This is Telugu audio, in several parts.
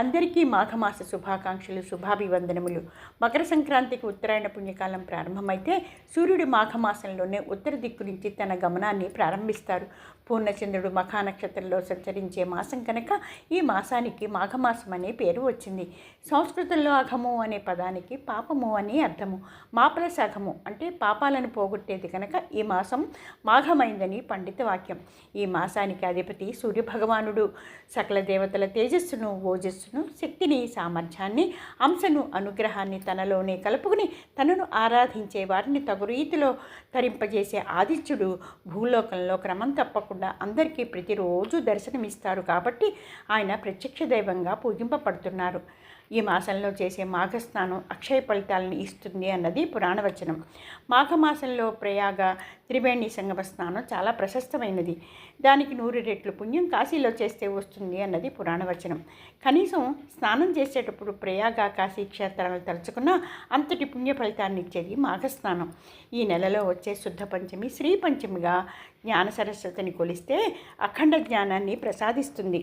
అందరికీ మాఘమాస శుభాకాంక్షలు, శుభాభివందనములు. మకర సంక్రాంతికి ఉత్తరాయణ పుణ్యకాలం ప్రారంభమైతే సూర్యుడు మాఘమాసంలోనే ఉత్తర దిక్కు నుంచి తన గమనాన్ని ప్రారంభిస్తారు. పూర్ణచంద్రుడు మఖా నక్షత్రంలో సంచరించే మాసం కనుక ఈ మాసానికి మాఘమాసం అనే పేరు వచ్చింది. సంస్కృతంలో అఘము అనే పదానికి పాపము అని అర్థము. మాపల సఘము అంటే పాపాలను పోగొట్టేది కనుక ఈ మాసం మాఘమైందని పండిత వాక్యం. ఈ మాసానికి అధిపతి సూర్యభగవానుడు. సకల దేవతల తేజస్సును, ఓజస్సును, శక్తిని, సామర్థ్యాన్ని, అంశను, అనుగ్రహాన్ని తనలోనే కలుపుకుని తనను ఆరాధించే వారిని తగు రీతిలో తరింపజేసే ఆదిత్యుడు భూలోకంలో క్రమం తప్పకుండా అందరికీ ప్రతిరోజు దర్శనమిస్తారు కాబట్టి ఆయన ప్రత్యక్ష దైవంగా పూజింపబడుతున్నారు. ఈ మాసంలో చేసే మాఘస్నానం అక్షయ ఫలితాలను ఇస్తుంది అన్నది పురాణవచనం. మాఘమాసంలో ప్రయాగ త్రివేణి సంగమ స్నానం చాలా ప్రశస్తమైనది. దానికి 100 రెట్లు పుణ్యం కాశీలో చేస్తే వస్తుంది అన్నది పురాణవచనం. కనీసం స్నానం చేసేటప్పుడు ప్రయాగ కాశీ క్షేత్రాలను తలుచుకున్న అంతటి పుణ్య ఫలితాన్ని ఇచ్చేది మాఘస్నానం. ఈ నెలలో వచ్చే శుద్ధ పంచమి శ్రీ పంచమిగా జ్ఞాన సరస్వతిని కొలిస్తే అఖండ జ్ఞానాన్ని ప్రసాదిస్తుంది.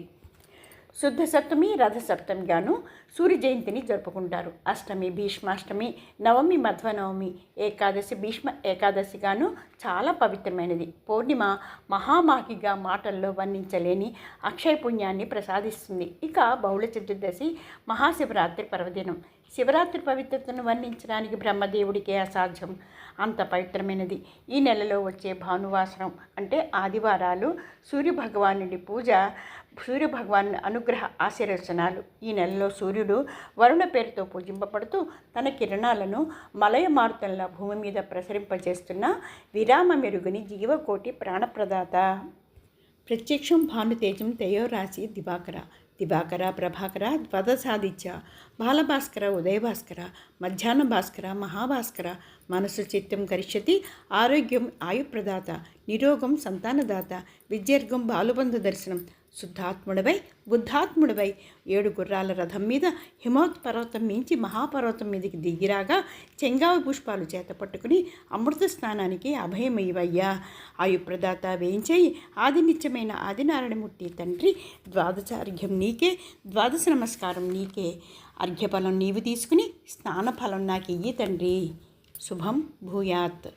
శుద్ధ సప్తమి, రథ సప్తమిగాను సూర్య జయంతిని జరుపుకుంటారు. అష్టమి భీష్మాష్టమి, నవమి మధ్వనవమి, ఏకాదశి భీష్మ ఏకాదశిగాను చాలా పవిత్రమైనది. పౌర్ణిమ మహామాహిగా మాటల్లో వర్ణించలేని అక్షయ పుణ్యాన్ని ప్రసాదిస్తుంది. ఇక బహుళ చతుర్దశి మహాశివరాత్రి పర్వదినం. శివరాత్రి పవిత్రతను వర్ణించడానికి బ్రహ్మదేవుడికే అసాధ్యం, అంత పవిత్రమైనది. ఈ నెలలో వచ్చే భానువాసరం అంటే ఆదివారాలు సూర్యభగవానుడి పూజ, సూర్యభగవాను అనుగ్రహ ఆశీర్వచనాలు. ఈ నెలలో సూర్యుడు వరుణ పేరుతో పూజింపబడుతూ తన కిరణాలను మలయమారుతంలా భూమి మీద ప్రసరింపజేస్తున్న విరామ మెరుగుని జీవకోటి ప్రాణప్రదాత. ప్రత్యక్షం భానుతేజం తయోరాశి దివాకర. దివాకర, ప్రభాకర, ద్వాదశాదిత్య, బాలభాస్కర, ఉదయభాస్కర, మధ్యాహ్న భాస్కర, మహాభాస్కర. మనసు చిత్తం కరిష్యతి, ఆరోగ్యం ఆయుప్రదాత, నిరోగం సంతానదాత, విద్యర్గం బాలుబంధ దర్శనం. శుద్ధాత్ముడవై బుద్ధాత్ముడవై 7 గుర్రాల రథం మీద హిమవత్ పర్వతం మించి మహాపర్వతం మీదకి దిగిరాగా చెంగావి పుష్పాలు చేత పట్టుకుని అమృత స్నానానికి అభయమయ్యవయ్యా. ఆయుప్రదాత వేయించేయి ఆదినిత్యమైన ఆదినారాయణమూర్తి తండ్రి. ద్వాదశార్ఘ్యం నీకే, ద్వాదశ నమస్కారం నీకే. అర్ఘ్యఫలం నీవు తీసుకుని స్నానఫలం నాకు ఇయ్యి తండ్రి. శుభం భూయాత్.